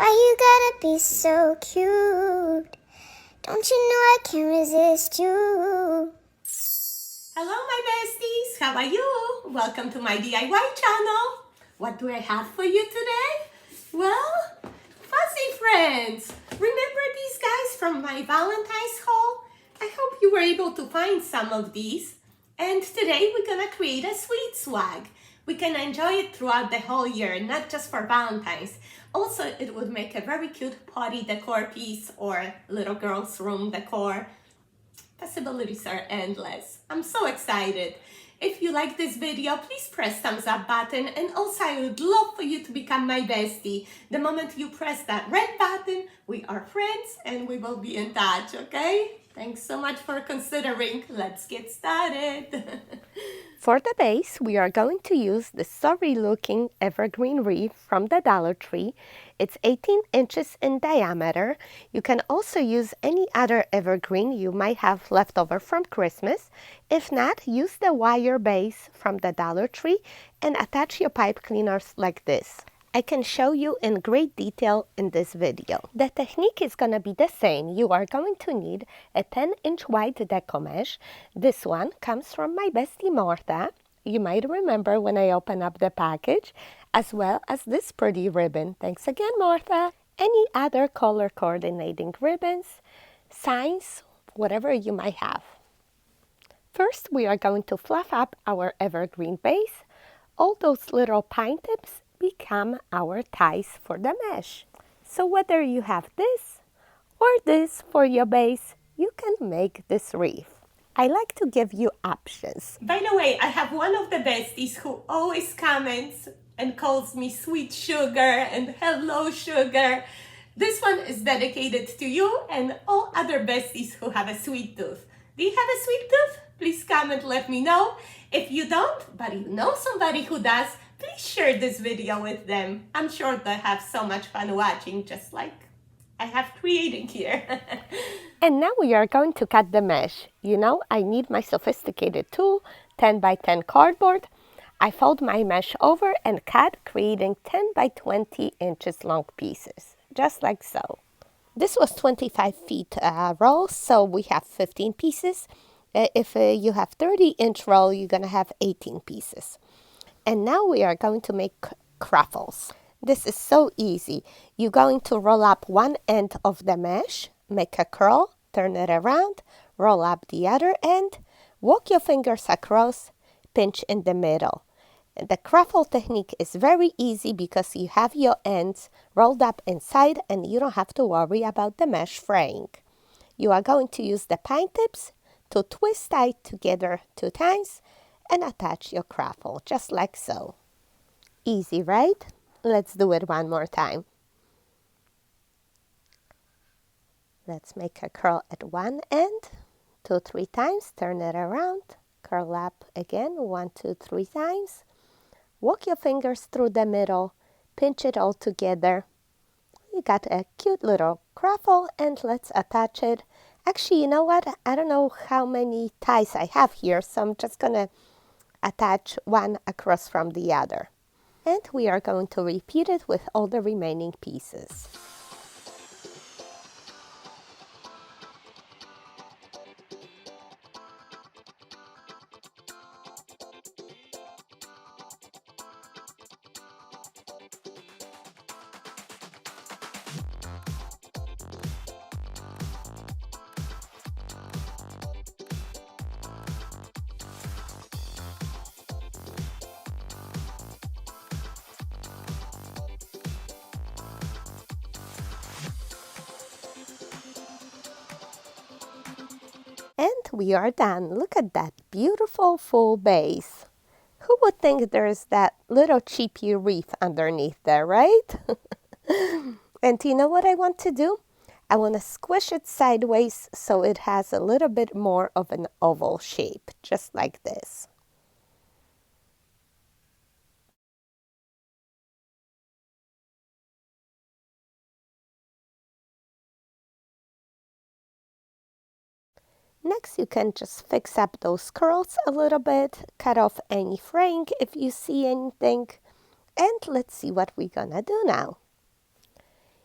Why you gotta be so cute? Don't you know I can't resist you? Hello my besties, how are you? Welcome to my DIY channel. What do I have for you today? Well, fuzzy friends. Remember these guys from my Valentine's haul? I hope you were able to find some of these. And today we're gonna create a sweet swag. We can enjoy it throughout the whole year, not just for Valentine's. Also, it would make a very cute party decor piece or little girl's room decor. Possibilities are endless. I'm so excited. If you like this video, please press thumbs up button, and also I would love for you to become my bestie. The moment you press that red button, we are friends and we will be in touch, okay? Thanks so much for considering. Let's get started. For the base, we are going to use the sorry-looking evergreen wreath from the Dollar Tree. It's 18 inches in diameter. You can also use any other evergreen you might have left over from Christmas. If not, use the wire base from the Dollar Tree and attach your pipe cleaners like this. I can show you in great detail in this video. The technique is going to be the same. You are going to need a 10-inch wide deco mesh. This one comes from my bestie Martha. You might remember when I opened up the package, as well as this pretty ribbon. Thanks again, Martha. Any other color coordinating ribbons, signs, whatever you might have. First, we are going to fluff up our evergreen base. All those little pine tips become our ties for the mesh. So whether you have this or this for your base, you can make this wreath. I like to give you options. By the way, I have one of the besties who always comments and calls me sweet sugar and hello sugar. This one is dedicated to you and all other besties who have a sweet tooth. Do you have a sweet tooth? Please comment, let me know. If you don't, but you know somebody who does, please share this video with them. I'm sure they'll have so much fun watching, just like I have creating here. And now we are going to cut the mesh. You know, I need my sophisticated tool, 10 by 10 cardboard. I fold my mesh over and cut, creating 10 by 20 inches long pieces, just like so. This was 25 feet roll, so we have 15 pieces. If you have 30-inch roll, you're going to have 18 pieces. And now we are going to make ruffles. This is so easy. You're going to roll up one end of the mesh, make a curl, turn it around, roll up the other end, walk your fingers across, pinch in the middle. The ruffle technique is very easy because you have your ends rolled up inside and you don't have to worry about the mesh fraying. You are going to use the pine tips to twist tight together 2 times and attach your ruffle, just like so. Easy, right? Let's do it one more time. Let's make a curl at one end, 2, 3 times, turn it around, curl up again, 1, 2, 3 times. Walk your fingers through the middle, pinch it all together. You got a cute little ruffle, and let's attach it. Actually, you know what? I don't know how many ties I have here, so I'm just gonna attach one across from the other. And we are going to repeat it with all the remaining pieces. And we are done. Look at that beautiful full base. Who would think there's that little cheapy wreath underneath there, right? And you know what I want to do? I want to squish it sideways so it has a little bit more of an oval shape, just like this. Next, you can just fix up those curls a little bit, cut off any fraying if you see anything, and let's see what we're gonna do now.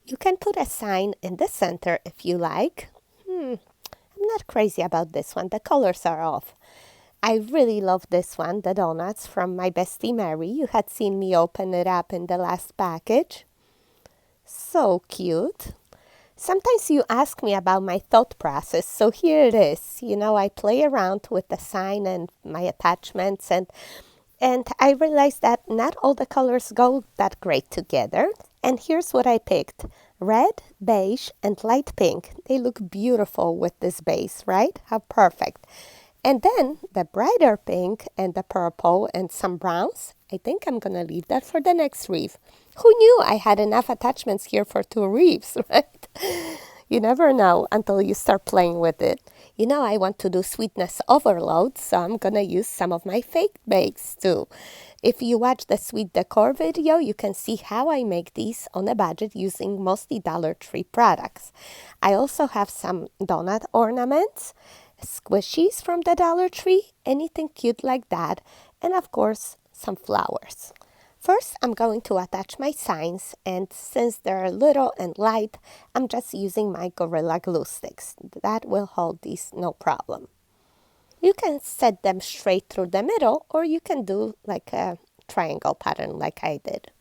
You can put a sign in the center if you like. I'm not crazy about this one. The colors are off. I really love this one, the donuts from my bestie Mary. You had seen me open it up in the last package. So cute. Sometimes you ask me about my thought process, so here it is. You know, I play around with the sign and my attachments, and I realized that not all the colors go that great together. And here's what I picked. Red, beige, and light pink. They look beautiful with this base, right? How perfect. And then the brighter pink and the purple and some browns. I think I'm going to leave that for the next wreath. Who knew I had enough attachments here for 2 wreaths, right? You never know until you start playing with it. You know, I want to do sweetness overload, so I'm going to use some of my fake bakes too. If you watch the sweet decor video, you can see how I make these on a budget using mostly Dollar Tree products. I also have some donut ornaments, squishies from the Dollar Tree, anything cute like that, and of course, some flowers. First, I'm going to attach my signs, and since they're little and light, I'm just using my Gorilla Glue sticks. That will hold these no problem. You can set them straight through the middle, or you can do like a triangle pattern like I did.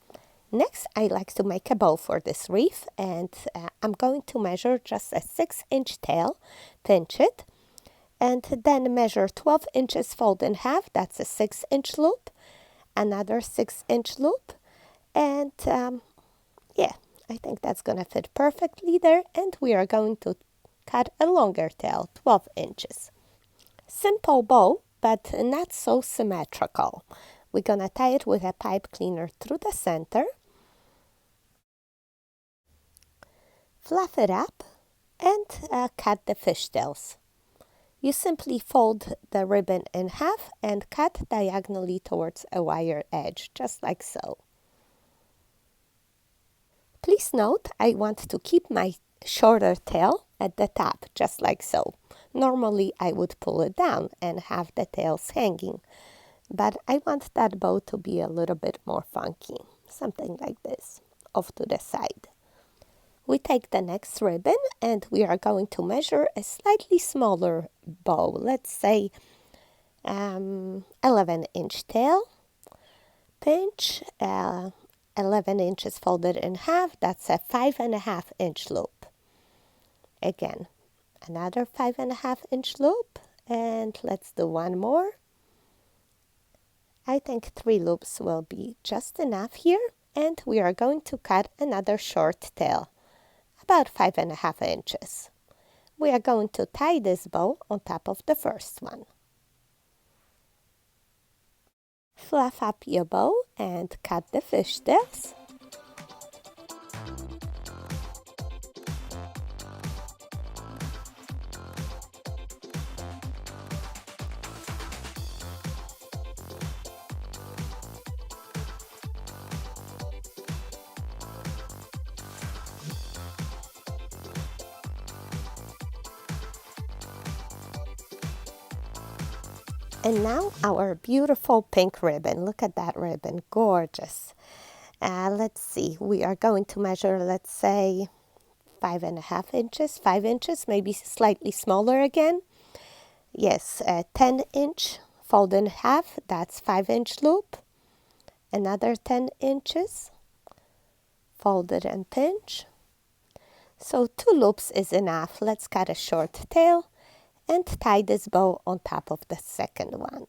Next, I like to make a bow for this wreath, and I'm going to measure just a 6-inch tail, pinch it, and then measure 12 inches fold in half. That's a 6-inch loop, another 6-inch loop, and yeah, I think that's going to fit perfectly there, and we are going to cut a longer tail, 12 inches. Simple bow, but not so symmetrical. We're going to tie it with a pipe cleaner through the center, fluff it up, and cut the fishtails. You simply fold the ribbon in half and cut diagonally towards a wire edge, just like so. Please note, I want to keep my shorter tail at the top, just like so. Normally, I would pull it down and have the tails hanging, but I want that bow to be a little bit more funky, something like this, off to the side. We take the next ribbon and we are going to measure a slightly smaller bow, let's say 11-inch tail, pinch, 11 inches folded in half, that's a 5.5-inch loop. Again, another 5.5-inch loop, and let's do one more. I think 3 loops will be just enough here, and we are going to cut another short tail, about 5.5 inches. We are going to tie this bow on top of the first one. Fluff up your bow and cut the fishtails. And now our beautiful pink ribbon. Look at that ribbon, gorgeous. Let's see, we are going to measure, let's say, 5.5 inches, 5 inches, maybe slightly smaller again. Yes, 10-inch, fold in half, that's 5-inch loop. Another 10 inches, fold it and pinch. So 2 loops is enough. Let's cut a short tail and tie this bow on top of the second one.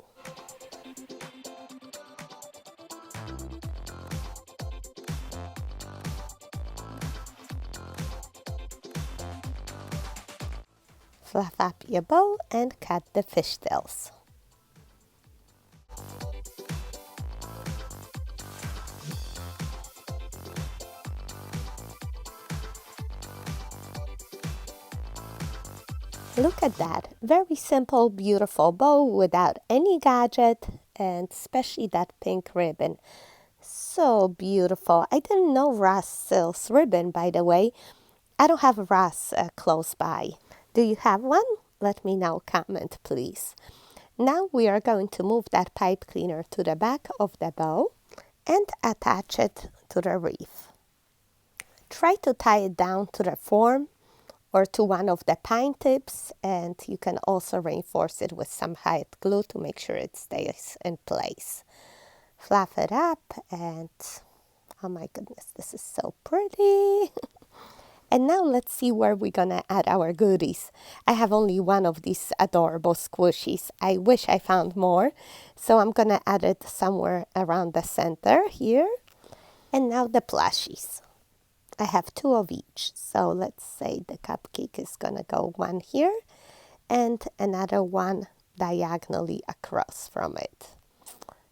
Fluff up your bow and cut the fishtails. Look at that, very simple, beautiful bow without any gadget, and especially that pink ribbon. So beautiful. I didn't know Ross sells ribbon, by the way. I don't have Ross close by. Do you have one? Let me know, comment please. Now we are going to move that pipe cleaner to the back of the bow and attach it to the wreath. Try to tie it down to the form or to one of the pine tips, and you can also reinforce it with some hot glue to make sure it stays in place. Fluff it up, and oh my goodness, this is so pretty. And now let's see where we're gonna add our goodies. I have only one of these adorable squishies. I wish I found more, so I'm gonna add it somewhere around the center here. And now the plushies. I have two of each, so let's say the cupcake is gonna go one here and another one diagonally across from it,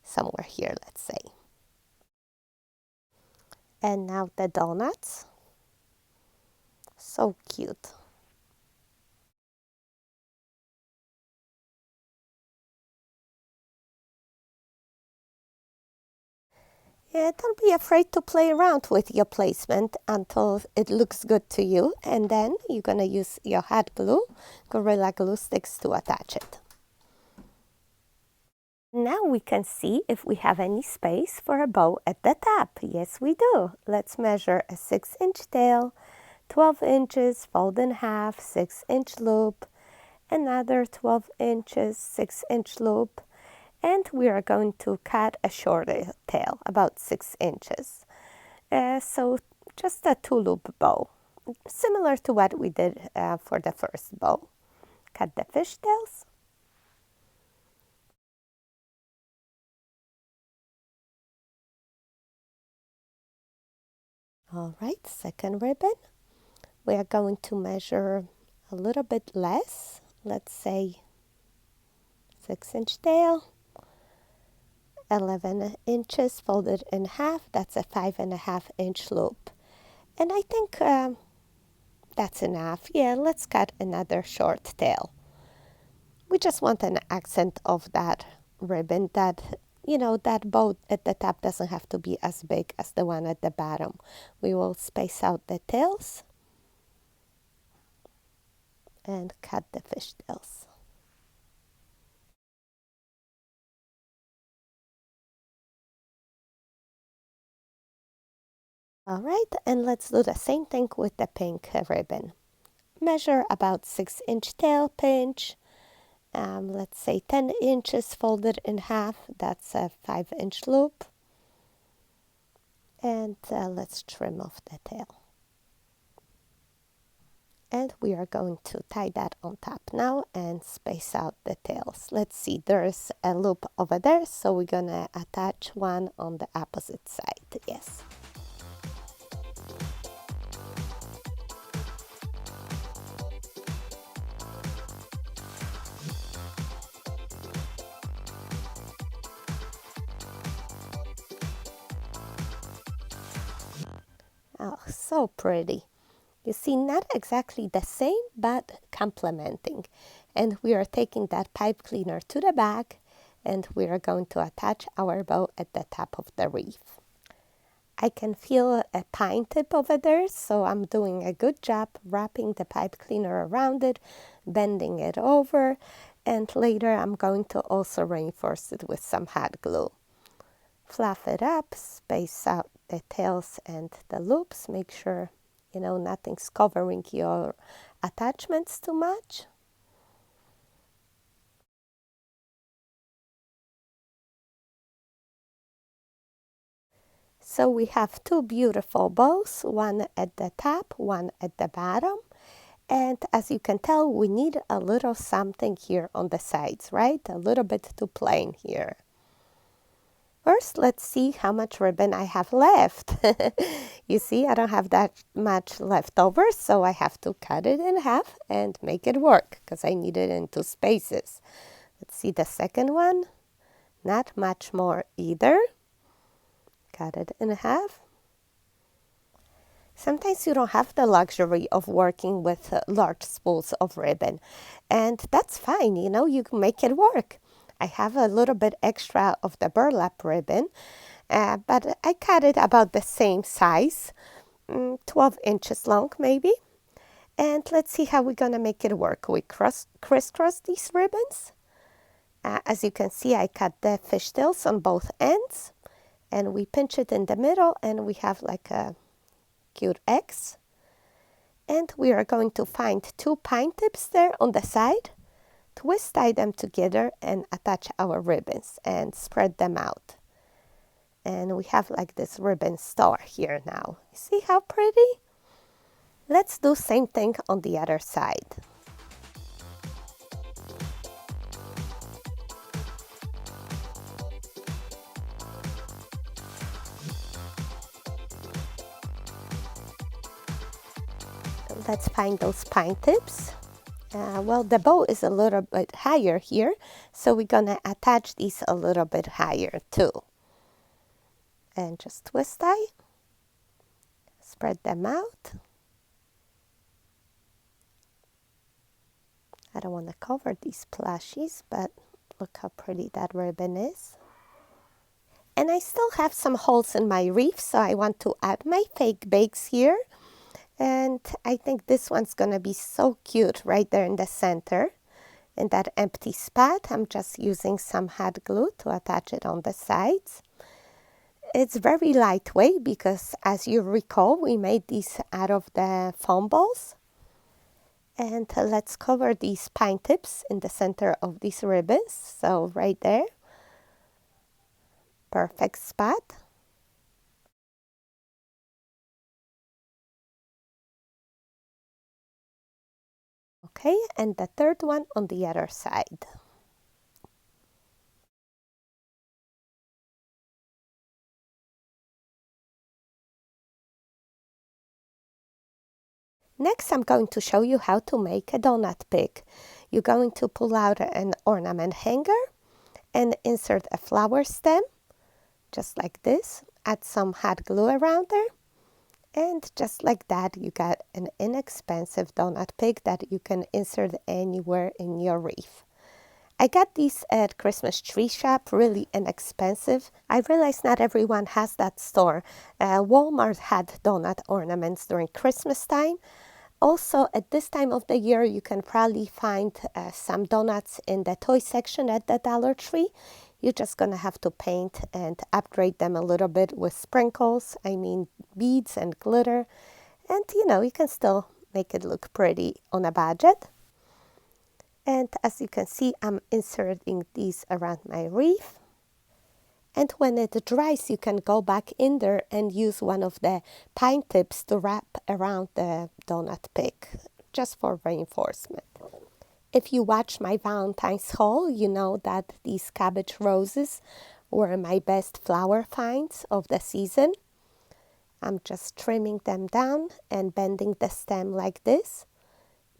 somewhere here, let's say. And now the donuts. So cute. Yeah, don't be afraid to play around with your placement until it looks good to you. And then you're going to use your hot glue, Gorilla Glue sticks to attach it. Now we can see if we have any space for a bow at the top. Yes, we do. Let's measure a 6-inch tail, 12 inches, fold in half, 6-inch loop, another 12 inches, 6-inch loop, and we are going to cut a shorter tail, about 6 inches. So just a 2-loop bow, similar to what we did for the first bow. Cut the fishtails. All right, second ribbon. We are going to measure a little bit less, let's say 6-inch tail, 11 inches folded in half. That's a 5.5-inch loop. And I think that's enough. Yeah, let's cut another short tail. We just want an accent of that ribbon, that, you know, that bow at the top doesn't have to be as big as the one at the bottom. We will space out the tails and cut the fishtails. All right, and let's do the same thing with the pink ribbon. Measure about 6-inch tail, pinch, let's say 10 inches folded in half. That's a 5-inch loop. And let's trim off the tail. And we are going to tie that on top now and space out the tails. Let's see, there's a loop over there, so we're gonna attach one on the opposite side. Yes. Oh, so pretty. You see, not exactly the same, but complementing. And we are taking that pipe cleaner to the back, and we are going to attach our bow at the top of the wreath. I can feel a pine tip over there, so I'm doing a good job wrapping the pipe cleaner around it, bending it over, and later I'm going to also reinforce it with some hot glue. Fluff it up, space out the tails and the loops, make sure, you know, nothing's covering your attachments too much. So we have two beautiful bows, one at the top, one at the bottom. And as you can tell, we need a little something here on the sides, right? A little bit to plain here. First, let's see how much ribbon I have left. You see, I don't have that much left over, so I have to cut it in half and make it work because I need it in 2 spaces. Let's see the second one. Not much more either. Cut it in half. Sometimes you don't have the luxury of working with large spools of ribbon, and that's fine, you know, you can make it work. I have a little bit extra of the burlap ribbon, but I cut it about the same size, 12 inches long maybe. And let's see how we're gonna make it work. We crisscross these ribbons. As you can see, I cut the fishtails on both ends, and we pinch it in the middle, and we have like a cute X. And we are going to find 2 pine tips there on the side, twist tie them together and attach our ribbons and spread them out. And we have like this ribbon star here now. See how pretty? Let's do same thing on the other side. Let's find those pine tips. Well, the bow is a little bit higher here, so we're gonna attach these a little bit higher too. And just twist tie, spread them out. I don't want to cover these plushies, but look how pretty that ribbon is. And I still have some holes in my wreath, so I want to add my fake bakes here. And I think this one's gonna be so cute right there in the center. In that empty spot, I'm just using some hot glue to attach it on the sides. It's very lightweight because, as you recall, we made these out of the foam balls. And let's cover these pine tips in the center of these ribbons. So right there, perfect spot. Okay, and the third one on the other side. Next, I'm going to show you how to make a donut pig. You're going to pull out an ornament hanger and insert a flower stem, just like this. Add some hot glue around there. And just like that, you got an inexpensive donut pig that you can insert anywhere in your wreath. I got these at Christmas tree shop, really inexpensive. I realize not everyone has that store. Walmart had donut ornaments during Christmas time. Also, at this time of the year, you can probably find some donuts in the toy section at the Dollar Tree. You're just gonna have to paint and upgrade them a little bit with sprinkles, beads and glitter. And you can still make it look pretty on a budget. And as you can see, I'm inserting these around my wreath. And when it dries, you can go back in there and use one of the pine tips to wrap around the donut pig, just for reinforcement. If you watch my Valentine's haul, you know that these cabbage roses were my best flower finds of the season. I'm just trimming them down and bending the stem like this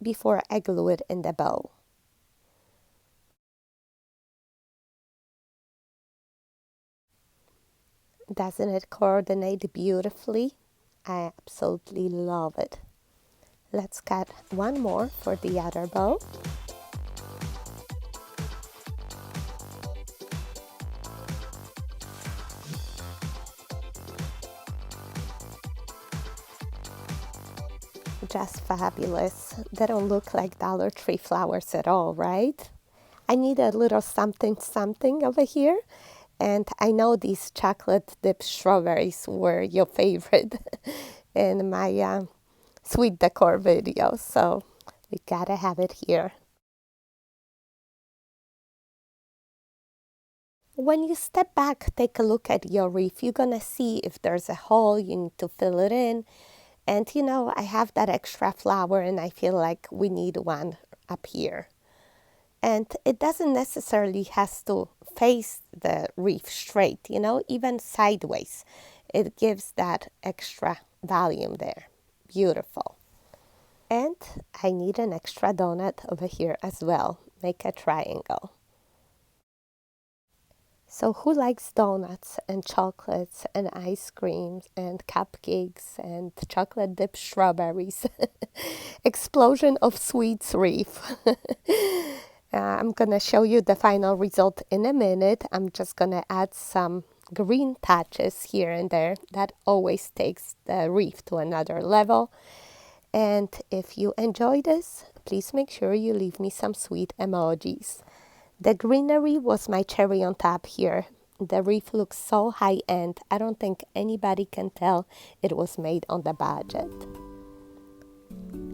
before I glue it in the bow. Doesn't it coordinate beautifully? I absolutely love it. Let's cut one more for the other bow. Just fabulous. They don't look like Dollar Tree flowers at all, right? I need a little something something over here. And I know these chocolate dipped strawberries were your favorite in my sweet decor video. So we gotta have it here. When you step back, take a look at your wreath. You're gonna see if there's a hole, you need to fill it in. And I have that extra flower and I feel like we need one up here. And it doesn't necessarily has to face the wreath straight, even sideways. It gives that extra volume there. Beautiful. And I need an extra donut over here as well. Make a triangle. So who likes donuts and chocolates and ice creams and cupcakes and chocolate dipped strawberries? Explosion of sweets wreath. I'm gonna show you the final result in a minute. I'm just gonna add some green touches here and there. That always takes the wreath to another level. And if you enjoy this, please make sure you leave me some sweet emojis. The greenery was my cherry on top here. The wreath looks so high-end. I don't think anybody can tell it was made on the budget.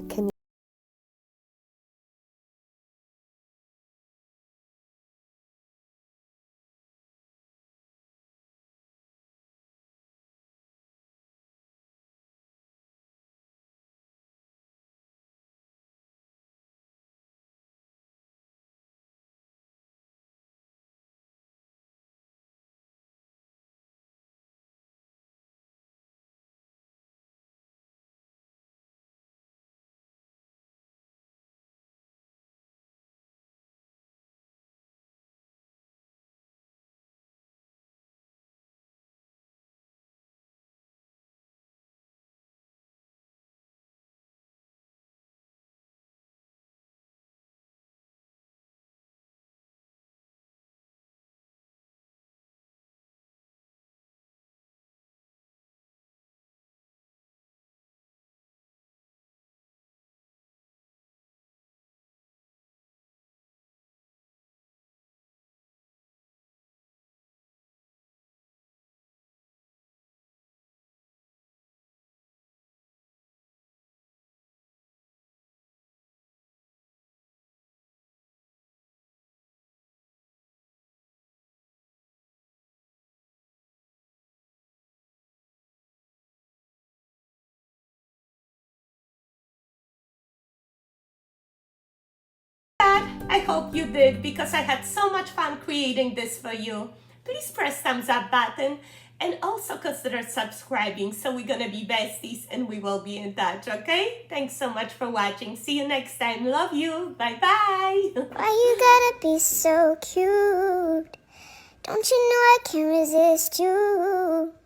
Can I hope you did because I had so much fun creating this for you. Please press thumbs up button and also consider subscribing so we're gonna be besties and we will be in touch, okay? Thanks so much for watching. See you next time. Love you. Bye-bye. Why you gotta be so cute? Don't you know I can't resist you?